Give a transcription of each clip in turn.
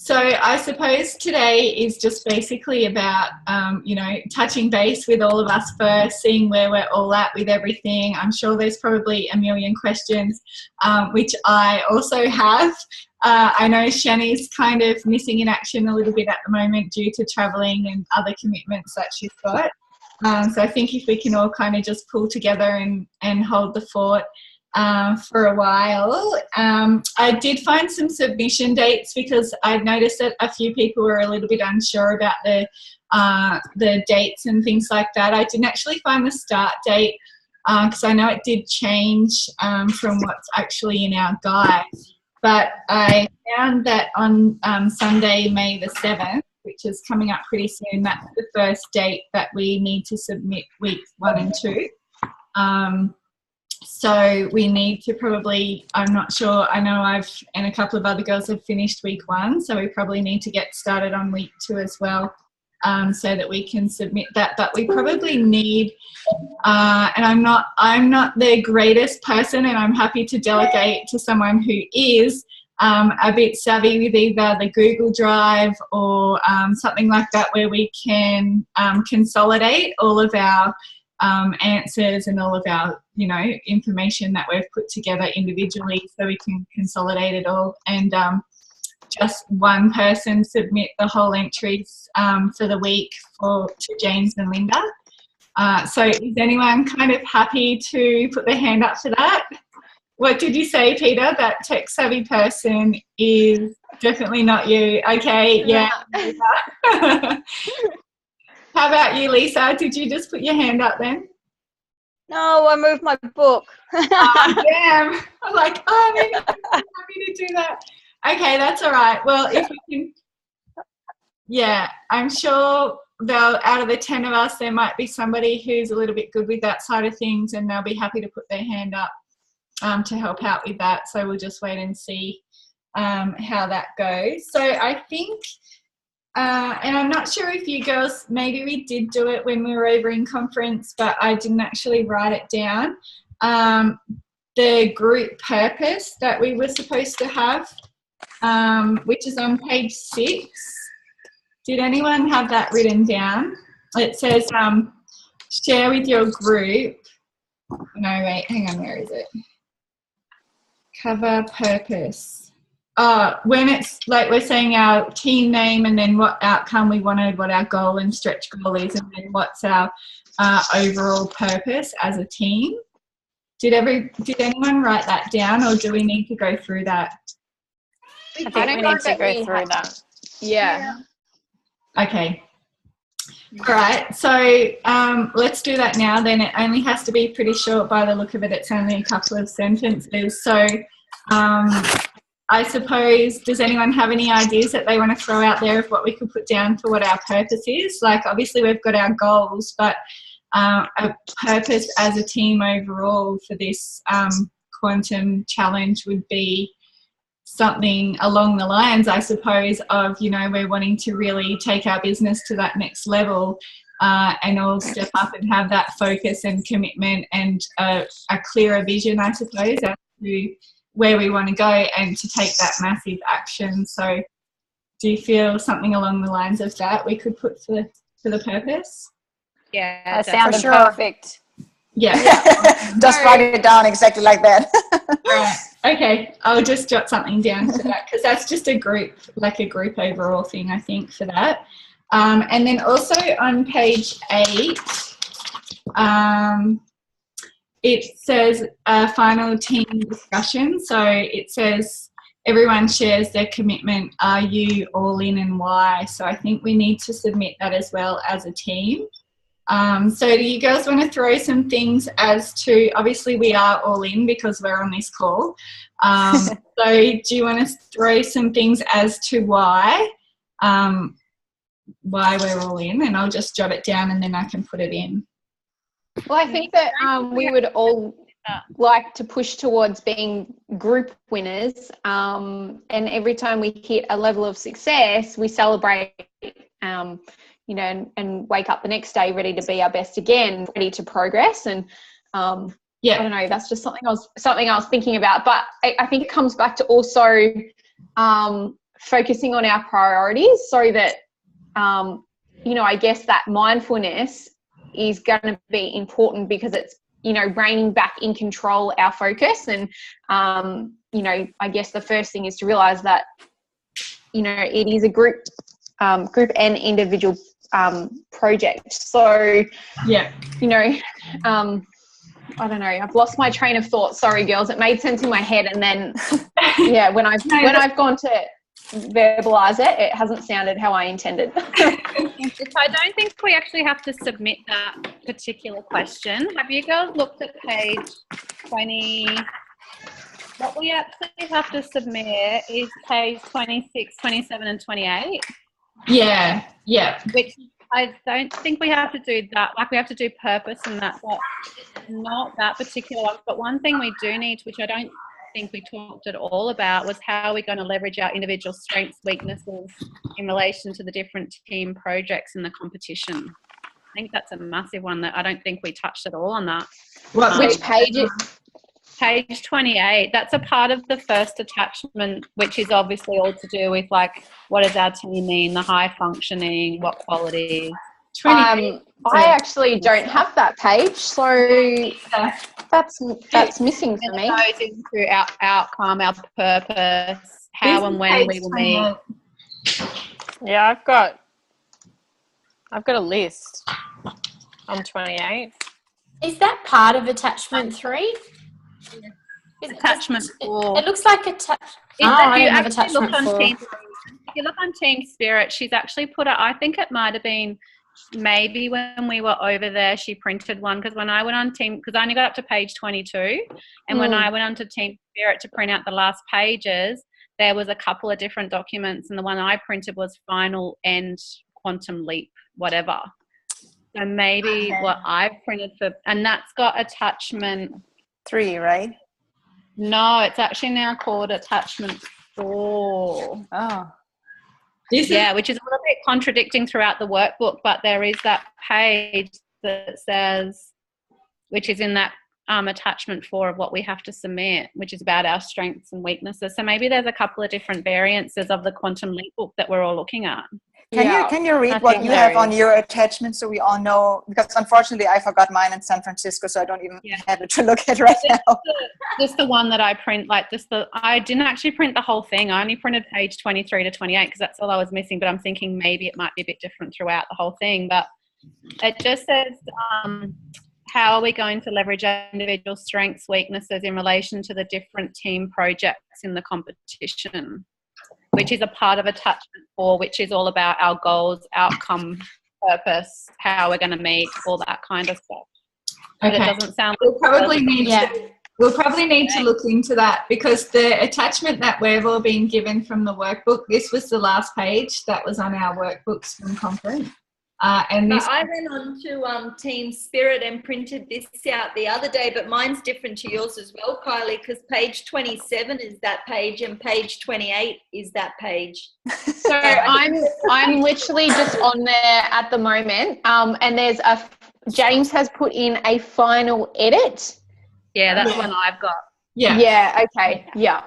So I suppose today is just basically about, touching base with all of us first, seeing where we're all at with everything. I'm sure there's probably a million questions, which I also have. I know Shani's kind of missing in action a little bit at the moment due to travelling and other commitments that she's got. So I think if we can all kind of just pull together and hold the fort for a while. I did find some submission dates because I noticed that a few people were a little bit unsure about the dates and things like that. I didn't actually find the start date because I know it did change from what's actually in our guide. But I found that on Sunday, May the 7th, which is coming up pretty soon, that's the first date that we need to submit weeks 1 and 2. So we need to probably, I'm not sure, I know and a couple of other girls have finished week 1, so we probably need to get started on week 2 as well, so that we can submit that. But we probably need, and I'm not the greatest person, and I'm happy to delegate to someone who is a bit savvy with either the Google Drive or something like that, where we can consolidate all of our answers and all of our, information that we've put together individually, so we can consolidate it all and just one person submit the whole entries for the week to James and Linda. So is anyone kind of happy to put their hand up for that? What did you say, Peter? That tech savvy person is definitely not you. Okay, yeah. How about you, Lisa? Did you just put your hand up then? No, I moved my book. Oh, damn. I'm like, maybe I'm happy to do that. Okay, that's all right. Well, if we can, yeah, I'm sure out of the 10 of us, there might be somebody who's a little bit good with that side of things, and they'll be happy to put their hand up to help out with that. So we'll just wait and see how that goes. So I think, and I'm not sure if you girls, maybe we did do it when we were over in conference, but I didn't actually write it down. The group purpose that we were supposed to have, which is on page 6. Did anyone have that written down? It says, share with your group. No, wait, hang on, where is it? Cover purpose. When it's like we're saying our team name and then what outcome we wanted, what our goal and stretch goal is, and then what's our overall purpose as a team. Did anyone write that down, or do we need to go through that? I think we need to go through that. Yeah. Okay. All right. So let's do that now. Then it only has to be pretty short by the look of it. It's only a couple of sentences. So I suppose, does anyone have any ideas that they want to throw out there of what we could put down for what our purpose is? Like, obviously we've got our goals, but a purpose as a team overall for this quantum challenge would be something along the lines, I suppose, of, we're wanting to really take our business to that next level and all step up and have that focus and commitment and a clearer vision, I suppose, as to where we want to go and to take that massive action. So do you feel something along the lines of that we could put for the purpose? Yeah, that sounded perfect. Yeah. Just write it down exactly like that. Right. Okay, I'll just jot something down for that, because that's just a group overall thing, I think, for that. And then also on page 8, it says final team discussion. So it says everyone shares their commitment. Are you all in and why? So I think we need to submit that as well as a team. So do you girls want to throw some things as to, obviously we are all in because we're on this call. So do you want to throw some things as to why we're all in? And I'll just jot it down and then I can put it in. Well, I think that we would all like to push towards being group winners, and every time we hit a level of success, we celebrate, and wake up the next day ready to be our best again, ready to progress. And I don't know, that's just something I was thinking about. But I think it comes back to also focusing on our priorities so that, you know, I guess that mindfulness is going to be important because it's, you know, reining back in control our focus. And, you know, I guess the first thing is to realize that, you know, it is a group and individual project. So, yeah, you know, I don't know. I've lost my train of thought. Sorry, girls. It made sense in my head, and then, yeah, when I've gone to verbalize it, it hasn't sounded how I intended. I don't think we actually have to submit that particular question. Have you girls looked at page 20? What we actually have to submit is page 26, 27, and 28. yeah, yeah. Which I don't think we have to do that. Like, we have to do purpose and that, but not that particular one. But one thing we do need, which I don't think we talked at all about, was how we're going to leverage our individual strengths, weaknesses in relation to the different team projects in the competition. I think that's a massive one that I don't think we touched at all on that. Which page is? Page 28. That's a part of the first attachment, which is obviously all to do with, like, what does our team mean, the high functioning, what qualities. I actually don't have that page, so that's missing for me. It goes into our outcome, our purpose, how and when we will meet. Yeah, I've got a list on 28. Is that part of attachment 3? Attachment 4. It looks like I don't have attachment 4. If you look on Team Spirit, she's actually put it, I think it might have been maybe when we were over there, she printed one, because when I went on Team, because I only got up to page 22, and when I went on to Team Spirit to print out the last pages, there was a couple of different documents, and the one I printed was Final End Quantum Leap, whatever. So maybe what I printed for, and that's got attachment 3, right? No, it's actually now called attachment 4. Oh. Yeah, which is a little bit contradicting throughout the workbook, but there is that page that says, which is in that attachment 4 of what we have to submit, which is about our strengths and weaknesses. So maybe there's a couple of different variances of the Quantum Leap book that we're all looking at. Can you read what you have on your attachment so we all know? Because unfortunately I forgot mine in San Francisco, so I don't even have it to look at right now. Just the one that I print, I didn't actually print the whole thing. I only printed page 23 to 28 because that's all I was missing, but I'm thinking maybe it might be a bit different throughout the whole thing. But it just says, how are we going to leverage our individual strengths, weaknesses in relation to the different team projects in the competition, which is a part of attachment 4, which is all about our goals, outcome, purpose, how we're going to meet, all that kind of stuff. But Okay. it doesn't sound We'll probably need to look into that, because the attachment that we've all been given from the workbook, this was the last page that was on our workbooks from conference. And this, I went on to Team Spirit and printed this out the other day, but mine's different to yours as well, Kylie, because page 27 is that page and page 28 is that page. So I'm literally just on there at the moment, and there's James has put in a final edit. Yeah, that's one I've got. Yeah. Okay. Yeah.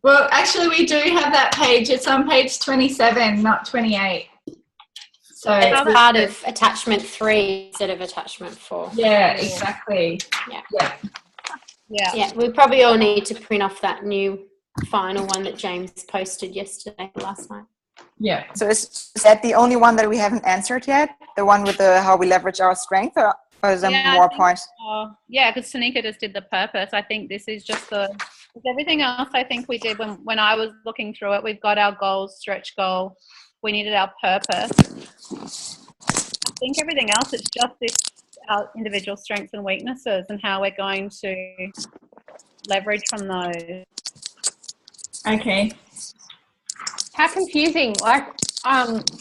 Well, actually, we do have that page. It's on page 27, not 28. So it's part of attachment 3 instead of attachment 4. Yeah, exactly. Yeah. We probably all need to print off that new final one that James posted last night. Yeah. So is that the only one that we haven't answered yet? The one with the how we leverage our strength, or is there more points? Yeah, because Tanika just did the purpose. I think this is just everything else I think we did when I was looking through it. We've got our goals, stretch goal. We needed our purpose. I think everything else, it's just our individual strengths and weaknesses and how we're going to leverage from those. Okay. How confusing.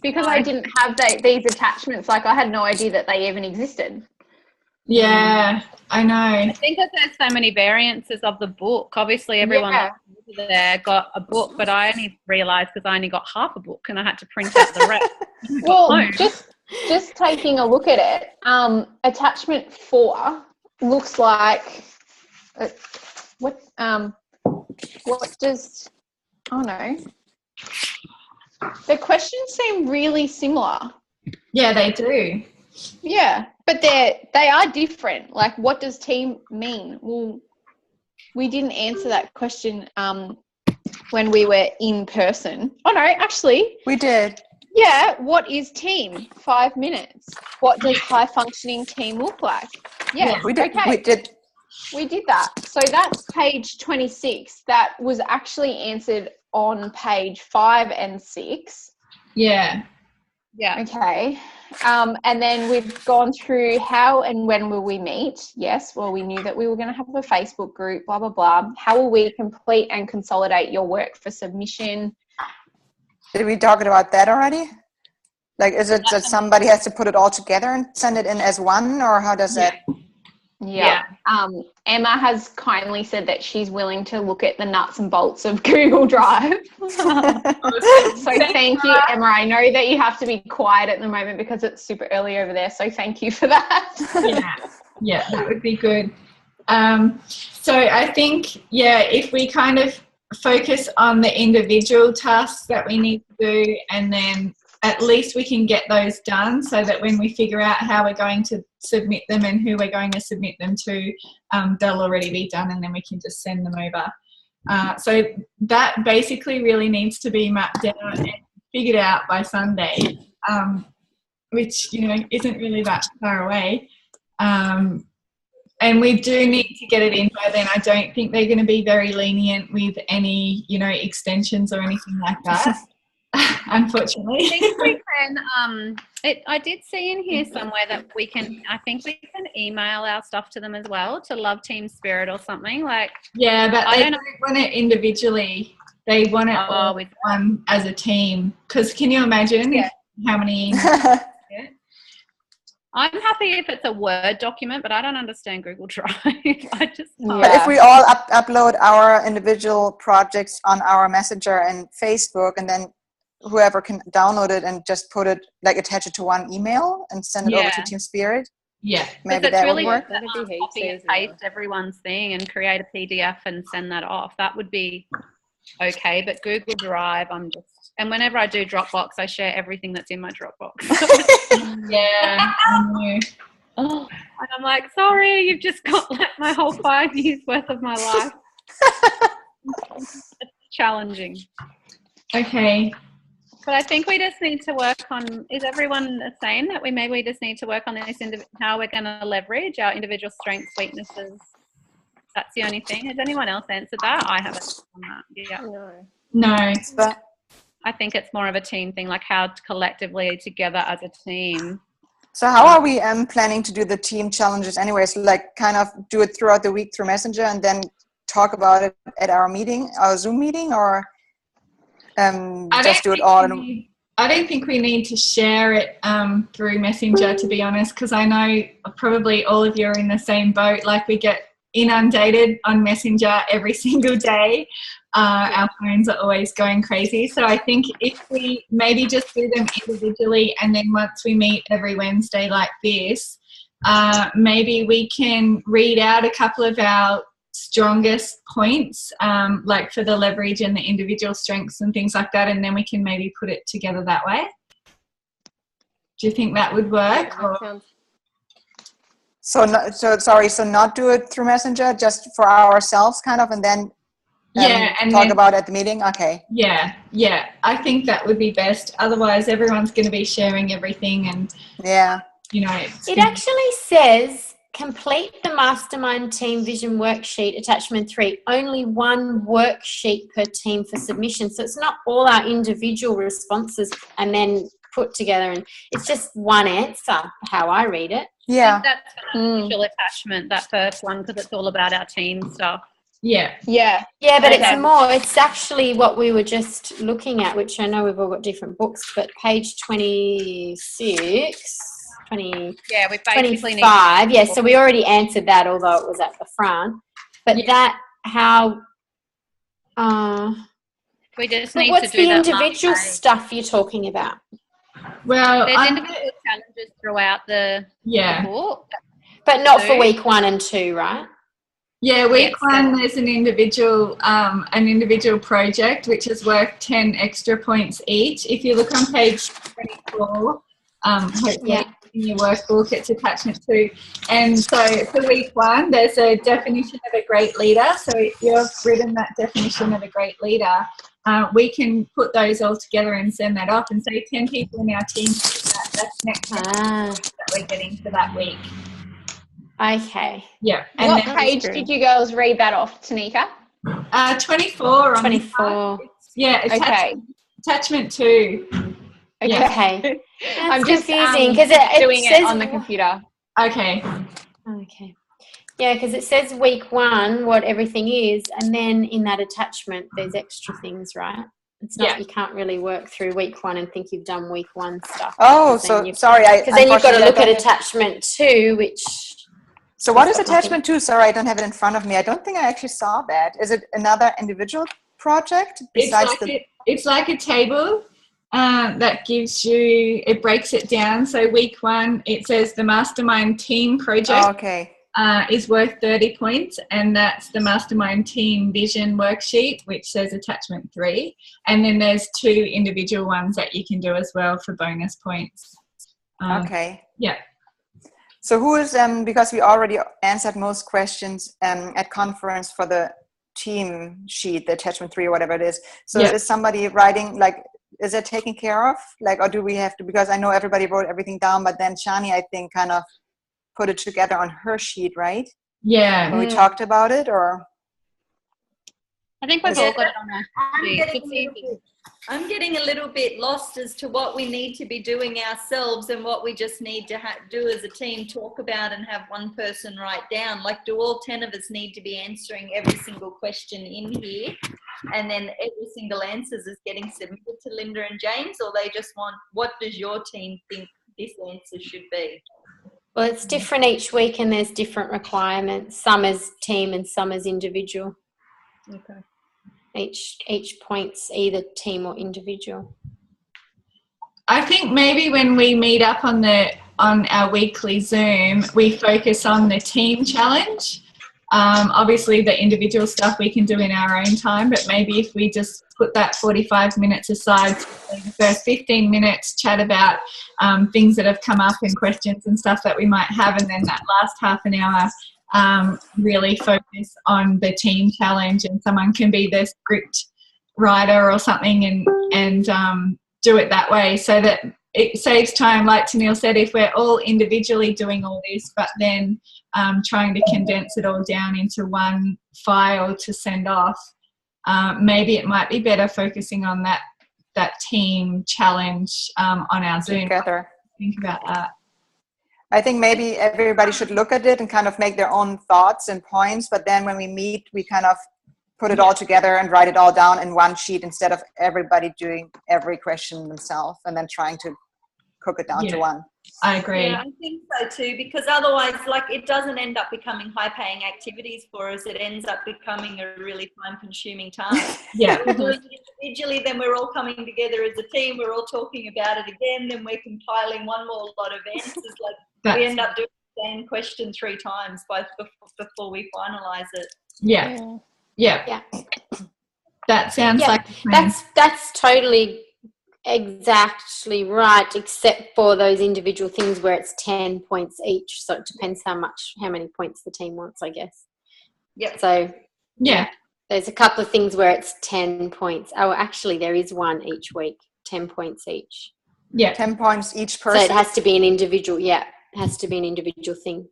Because I didn't have these attachments, I had no idea that they even existed. Yeah, I know. I think that there's so many variances of the book. Obviously, everyone there got a book, but I only realised because I only got half a book and I had to print out the rest. Well, just taking a look at it, attachment 4 looks like what does? Oh no. The questions seem really similar. Yeah, they do. Yeah, but they are different. Like, what does team mean? Well, we didn't answer that question when we were in person. Oh, no, actually. We did. Yeah, what is team? 5 minutes. What does high-functioning team look like? Yeah, we did. Okay. We did We did that. So that's page 26. That was actually answered on page 5 and 6. Yeah. Yeah. Okay. And then we've gone through how and when will we meet? Yes. Well, we knew that we were going to have a Facebook group, blah, blah, blah. How will we complete and consolidate your work for submission? Did we talk about that already? Like, is it that somebody has to put it all together and send it in as one, or how does that? Yeah. Emma has kindly said that she's willing to look at the nuts and bolts of Google Drive. So thank you, Emma. I know that you have to be quiet at the moment because it's super early over there. So thank you for that. Yeah, that would be good. So I think, if we kind of focus on the individual tasks that we need to do, and then at least we can get those done so that when we figure out how we're going to submit them and who we're going to submit them to, they'll already be done, and then we can just send them over. So that basically really needs to be mapped out and figured out by Sunday, which, isn't really that far away. And we do need to get it in by then. I don't think they're going to be very lenient with any, extensions or anything like that. Unfortunately. I think we can, I did see in here somewhere that we can email our stuff to them as well, to Love Team Spirit or something. Like, yeah, but they don't want it individually. They want it all with one as a team. Because can you imagine how many emails? I'm happy if it's a Word document, but I don't understand Google Drive. I just can't. But if we all upload our individual projects on our Messenger and Facebook, and then whoever can download it and just put it, like, attach it to one email and send it over to Team Spirit. Yeah. Maybe that really would work. Copy and paste everyone's thing and create a PDF and send that off. That would be okay. But Google Drive, and whenever I do Dropbox, I share everything that's in my Dropbox. Yeah. And I'm like, sorry, you've just got like my whole 5 years worth of my life. It's challenging. Okay. But I think we just need to work on, is everyone saying that we just need to work on this, how we're going to leverage our individual strengths, weaknesses? That's the only thing. Has anyone else answered that? I haven't done that. Yeah. No. But I think it's more of a team thing, like how collectively together as a team. so how are we planning to do the team challenges anyways? Like, kind of do it throughout the week through Messenger and then talk about it at our meeting, our Zoom meeting, or just do it all? I don't think we need to share it through Messenger, to be honest, because I know probably all of you are in the same boat. Like, we get inundated on Messenger every single day. Our phones are always going crazy. So I think if we maybe just do them individually, and then once we meet every Wednesday like this, maybe we can read out a couple of our strongest points, like for the leverage and the individual strengths and things like that, and then we can maybe put it together that way. Do you think that would work? So not do it through Messenger, just for ourselves, kind of, and then and talk about it at the meeting. Okay. Yeah. I think that would be best. Otherwise, everyone's going to be sharing everything, and it actually says complete the mastermind team vision worksheet attachment 3. Only one worksheet per team for submission. So it's not all our individual responses and then put together, and it's just one answer, how I read it. Yeah. I think that's an initial attachment, that first one, because it's all about our team stuff. Yeah, but it's actually what we were just looking at, which I know we've all got different books, but page 26, 20, yeah, we basically 25, so we already answered that, although it was at the front. But that, how, we just need what's to do the that individual stuff you're talking about? Well, there's individual challenges throughout the book. But not for week 1 and 2, right? Yeah, week one there's an individual project which is worth 10 extra points each. If you look on page 24, hopefully in your workbook, it's attachment 2. And so for week one, there's a definition of a great leader. So if you've written that definition of a great leader, we can put those all together and send that off and say 10 people in our team. That's next that we're getting for that week. Okay. Yeah. And what page did you girls read that off, Tanika? 24 on 24. Yeah, attachment 2. Okay. I'm just confusing because it doing says it on the computer. Okay. Yeah, because it says week 1 what everything is, and then in that attachment there's extra things, right? It's not you can't really work through week 1 and think you've done week 1 stuff. Oh, so sorry. Because then you've got to look at attachment 2, which. So what is attachment 2? Sorry, I don't have it in front of me. I don't think I actually saw that. Is it another individual project besides it's like a table that gives you, it breaks it down. So week 1, it says the mastermind team project is worth 30 points, and that's the mastermind team vision worksheet, which says attachment 3. And then there's 2 individual ones that you can do as well for bonus points. Yeah. So who is, because we already answered most questions at conference for the team sheet, the attachment 3 or whatever it is. So is somebody writing, like, is it taken care of? Like, or do we have to, because I know everybody wrote everything down, but then Shani, I think, kind of put it together on her sheet, right? Yeah. When we talked about it, or? I think we've all got it on our sheet. I'm getting a little bit lost as to what we need to be doing ourselves and what we just need to do as a team, talk about and have one person write down. Like, do all 10 of us need to be answering every single question in here? And then every single answer is getting submitted to Linda and James, or they just want, what does your team think this answer should be? Well, it's different each week and there's different requirements. Some as team and some as individual. Okay. Each point's either team or individual. I think maybe when we meet up on our weekly Zoom, we focus on the team challenge. Obviously the individual stuff we can do in our own time, but maybe if we just put that 45 minutes aside, the first 15 minutes chat about things that have come up and questions and stuff that we might have, and then that last half an hour really focus on the team challenge, and someone can be the script writer or something and do it that way, so that it saves time. Like Tennille said, if we're all individually doing all this, but then trying to condense it all down into one file to send off, maybe it might be better focusing on that team challenge on our Zoom. Together. Think about that. I think maybe everybody should look at it and kind of make their own thoughts and points, but then when we meet, we kind of put it all together and write it all down in one sheet instead of everybody doing every question themselves and then trying to cook it down to one. I agree. Yeah, I think so too, because otherwise, like, it doesn't end up becoming high-paying activities for us. It ends up becoming a really time-consuming task. Yeah. We're doing it individually, then we're all coming together as a team. We're all talking about it again. Then we're compiling one more lot of answers. Like, we end up doing the same question 3 times before we finalise it. Yeah. That sounds like that's totally exactly right, except for those individual things where it's 10 points each. So it depends how many points the team wants, I guess. Yeah. So there's a couple of things where it's 10 points. Oh, actually, there is one each week, 10 points each. Yeah. 10 points each person. So it has to be an individual. Yeah, it has to be an individual thing.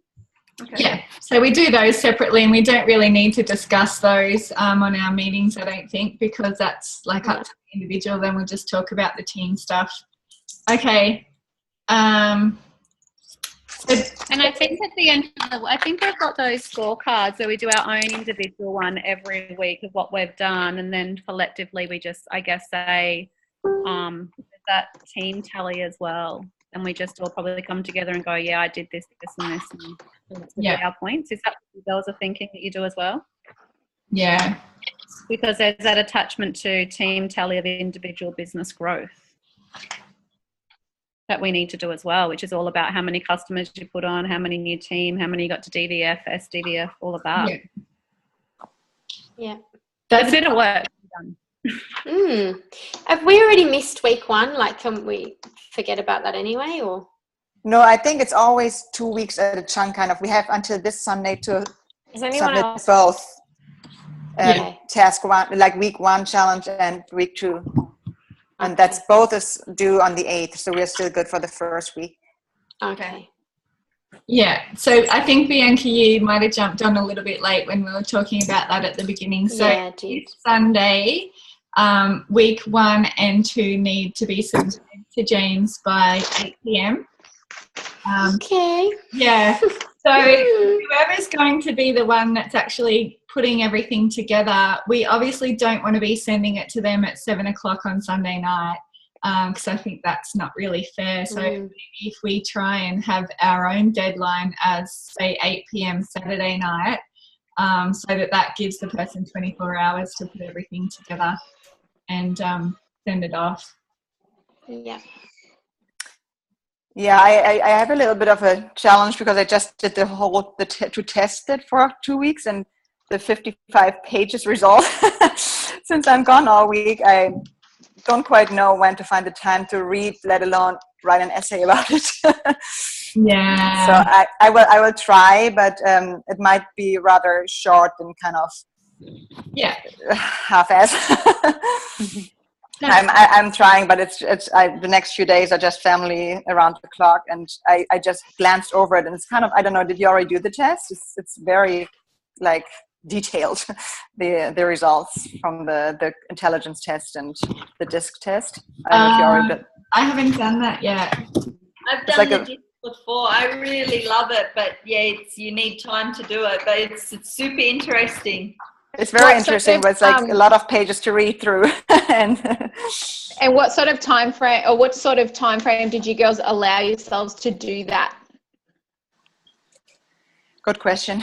Okay. Yeah, so we do those separately, and we don't really need to discuss those on our meetings, I don't think, because that's like up to the individual. Then we'll just talk about the team stuff. Okay. And I think at the end, I think we've got those scorecards where we do our own individual one every week of what we've done, and then collectively we just, I guess, say that team tally as well. And we just all probably come together and go, yeah, I did this, this, and this, and let's look at our points. Is that what you girls are thinking that you do as well? Yeah. Because there's that attachment to team tally of individual business growth that we need to do as well, which is all about how many customers you put on, how many new team, how many you got to DVF, SDVF, all of that. Yeah. That's a bit of work done. Have we already missed week 1? Like, can we forget about that anyway, or? No, I think it's always 2 weeks at a chunk, kind of. We have until this Sunday to submit both task 1, like week 1 challenge and week 2. And that's both is due on the 8th, so we're still good for the first week. Okay. Yeah, so I think Bianca, you might have jumped on a little bit late when we were talking about that at the beginning. So this Sunday, week 1 and 2 need to be submitted to James by 8 p.m. Okay. Yeah. So whoever's going to be the one that's actually putting everything together, we obviously don't want to be sending it to them at 7 o'clock on Sunday night, because I think that's not really fair. So maybe if we try and have our own deadline as, say, 8 p.m. Saturday night, so that gives the person 24 hours to put everything together and send it off. Yeah. Yeah, I have a little bit of a challenge because I just did to test it for 2 weeks, and the 55 pages result. Since I'm gone all week, I don't quite know when to find the time to read, let alone write an essay about it. Yeah. So I will try, but it might be rather short and kind of half-assed. I'm trying, but the next few days are just family around the clock, and I just glanced over it, and it's kind of, I don't know, did you already do the test? It's very like detailed, the results from the intelligence test and the DISC test. I don't know if you already did. I haven't done that yet. I've done the DISC before. I really love it, but yeah, you need time to do it, but it's super interesting. It's very interesting, but it's like a lot of pages to read through. And what sort of time frame, or what sort of time frame did you girls allow yourselves to do that? Good question.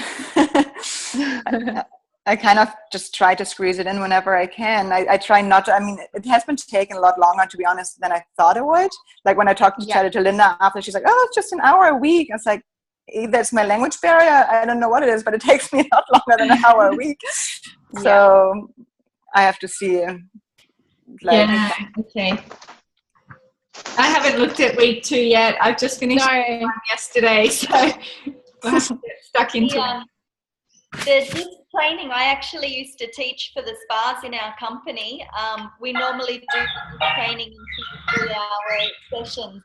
I kind of just try to squeeze it in whenever I can. I try not to, I mean, it has been taking a lot longer, to be honest, than I thought it would. Like when I chatted to Linda after, she's like, oh, it's just an hour a week. I was like, either it's my language barrier, I don't know what it is, but it takes me a lot longer than an hour a week. So I have to see. Okay. I haven't looked at week 2 yet. I've just finished one yesterday, so we'll have to get stuck into it. The training I actually used to teach for the spas in our company. We normally do training in 3-hour sessions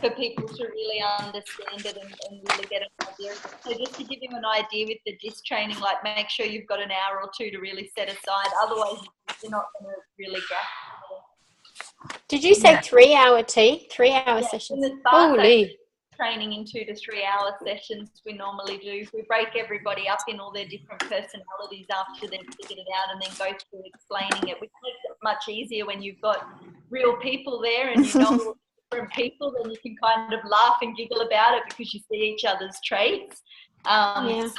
for people to really understand it and really get an idea. So just to give you an idea with the DISC training, like make sure you've got an hour or 2 to really set aside. Otherwise, you're not going to really grasp it. Did you say 3-hour 3-hour sessions? Holy. Training in 2 to 3 hour sessions we normally do. We break everybody up in all their different personalities after they've figured it out, and then go through explaining it, which makes it much easier when you've got real people there and you know all different people, then you can kind of laugh and giggle about it because you see each other's traits. So it's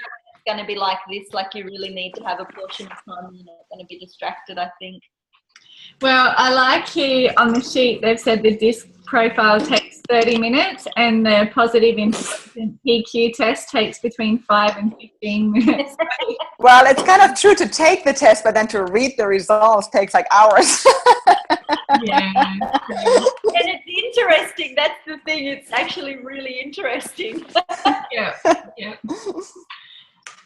going to be like this, like you really need to have a portion of time. You're not going to be distracted, I think. Well, I like here on the sheet they've said the DISC profile takes 30 minutes and the positive intelligent PQ test takes between 5 and 15 minutes. Well, it's kind of true to take the test, but then to read the results takes like hours. Yeah. And it's interesting. That's the thing. It's actually really interesting. Yeah.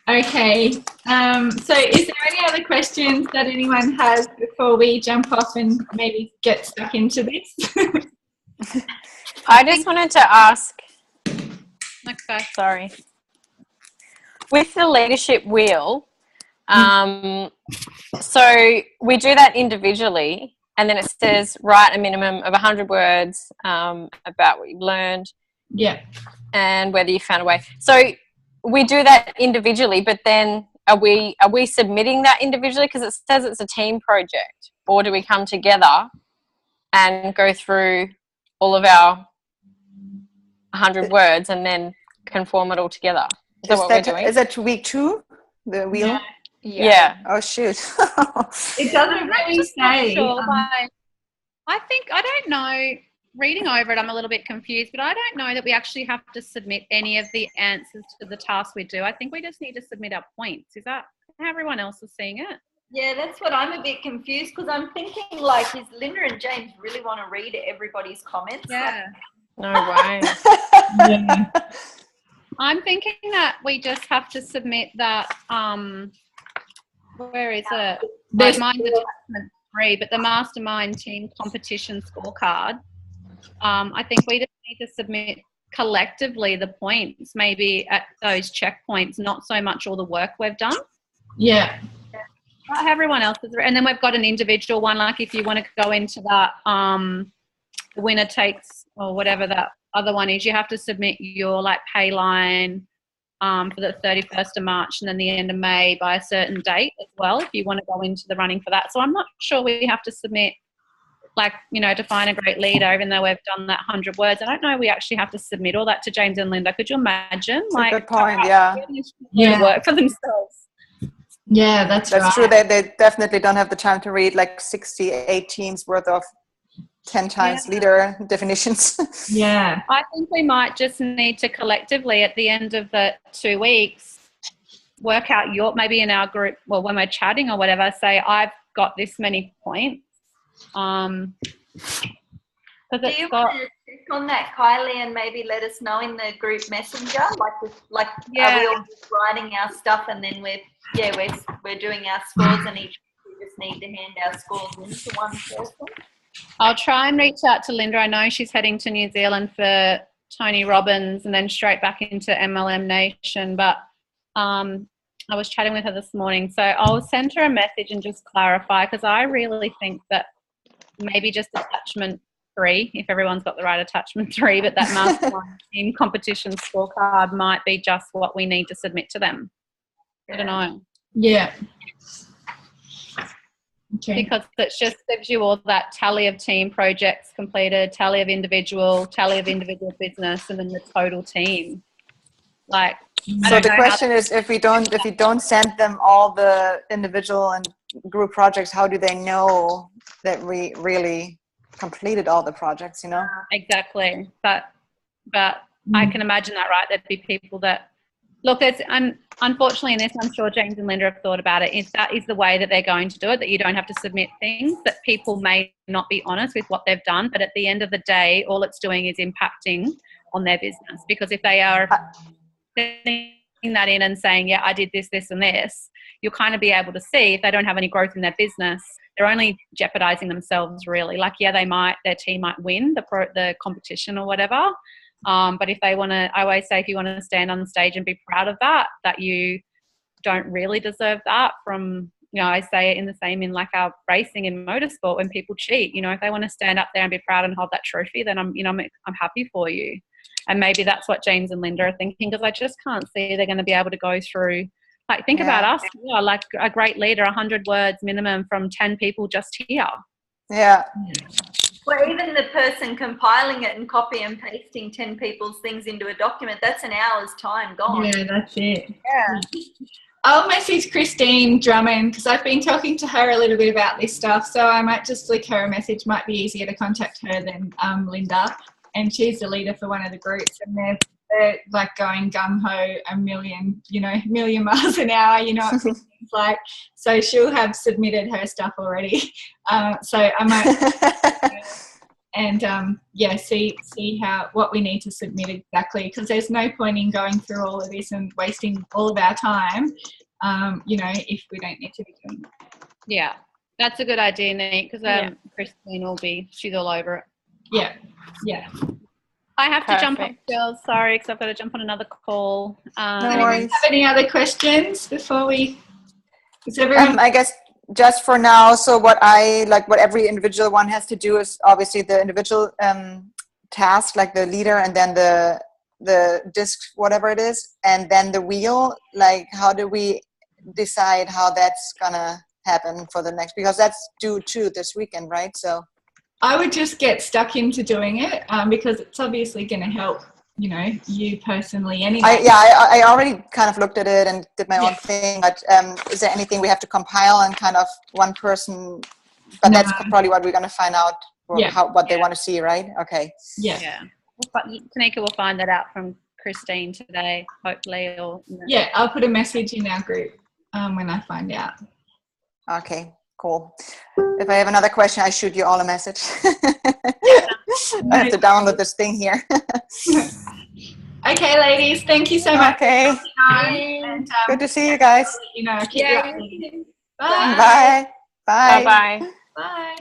Okay, so is there any other questions that anyone has before we jump off and maybe get stuck into this? I just wanted to ask, sorry, with the leadership wheel, so we do that individually, and then it says write a minimum of 100 words about what you've learned, and whether you found a way. So we do that individually, but then are we submitting that individually because it says it's a team project, or do we come together and go through all of our 100 words and then conform it all together? Is that what we're doing? Is that week 2, the wheel? Yeah. Oh shoot. It doesn't really say. Sure, I don't know. Reading over it, I'm a little bit confused, but I don't know that we actually have to submit any of the answers to the task we do. I think we just need to submit our points. Is that everyone else is seeing it. Yeah, that's what I'm a bit confused, because I'm thinking, like, is Linda and James really want to read everybody's comments? Yeah. No way. Yeah. I'm thinking that we just have to submit that, where is it? Like mine's attachment 3, but the mastermind team competition scorecard. I think we just need to submit collectively the points, maybe at those checkpoints, not so much all the work we've done. Yeah. Everyone else is, and then we've got an individual one, like if you want to go into that, the winner takes, or whatever that other one is, you have to submit your like pay line for the 31st of March and then the end of May by a certain date as well, if you want to go into the running for that. So I'm not sure we have to submit, like, you know, define a great leader, even though we've done that 100 words. I don't know we actually have to submit all that to James and Linda. Could you imagine? That's like, a good point, yeah. Work for themselves. Yeah, that's right. true. They definitely don't have the time to read like 68 teams worth of 10 times leader definitions. Yeah. I think we might just need to collectively at the end of the 2 weeks work out maybe in our group, well, when we're chatting or whatever, say I've got this many points. Do you want to check on that, Kylie, and maybe let us know in the group messenger? Are we all just writing our stuff and then we're doing our scores, and each we just need to hand our scores in to one person? I'll try and reach out to Linda. I know she's heading to New Zealand for Tony Robbins and then straight back into MLM Nation, but I was chatting with her this morning, so I'll send her a message and just clarify, because I really think that maybe just attachment 3, if everyone's got the right attachment 3, but that mastermind team competition scorecard might be just what we need to submit to them. I don't know. Yeah. Okay. Because it just gives you all that tally of team projects completed, tally of individual business, and then the total team. Like, so the question is, if we don't send them all the individual and group projects, how do they know that we really completed all the projects, you know? Exactly. But I can imagine that, right? There'd be people that, look, there's, unfortunately in this, I'm sure James and Linda have thought about it, if that is the way that they're going to do it, that you don't have to submit things, that people may not be honest with what they've done, but at the end of the day, all it's doing is impacting on their business. Because if they are sending that in and saying, yeah, I did this, this and this, you'll kind of be able to see if they don't have any growth in their business, they're only jeopardizing themselves really. Like, yeah, their team might win the competition or whatever. But if they want to, I always say, if you want to stand on the stage and be proud of that you don't really deserve that from, you know, I say it in the same in like our racing and motorsport, when people cheat, you know, if they want to stand up there and be proud and hold that trophy, then I'm happy for you. And maybe that's what James and Linda are thinking, because I just can't see they're going to be able to go through, like, think about us, like a great leader, 100 words minimum from 10 people just here. Yeah. Well, even the person compiling it and copy and pasting 10 people's things into a document, that's an hour's time gone. Yeah, that's it. Yeah. I'll message Christine Drummond, because I've been talking to her a little bit about this stuff, so I might just flick her a message. Might be easier to contact her than Linda, and she's the leader for one of the groups, and they're like going gung-ho a million miles an hour, you know what it's like. So she'll have submitted her stuff already. So I might and see what we need to submit exactly, because there's no point in going through all of this and wasting all of our time, if we don't need to be doing that. Yeah, that's a good idea, Nate, because Christine she's all over it. Yeah. I have to jump off, girls. Sorry, because I've got to jump on another call. No worries. Have any other questions before we? Is everyone? I guess just for now. So what every individual one has to do is obviously the individual task, like the leader, and then the disc, whatever it is, and then the wheel. Like, how do we decide how that's gonna happen for the next? Because that's due to this weekend, right? So. I would just get stuck into doing it because it's obviously going to help, you personally anyway. I already kind of looked at it and did my own thing. But is there anything we have to compile and kind of one person? But that's probably what we're going to find out, what they want to see, right? Okay. Yeah. Tanika will find that out from Christine today, hopefully. Or yeah, I'll put a message in our group. when I find out. Okay, cool. If I have another question, I shoot you all a message. I have to download this thing here. Okay, ladies, thank you so much. Okay. And, good to see you guys. You know, keep you updated. Bye. Bye. Bye. Bye-bye. Bye.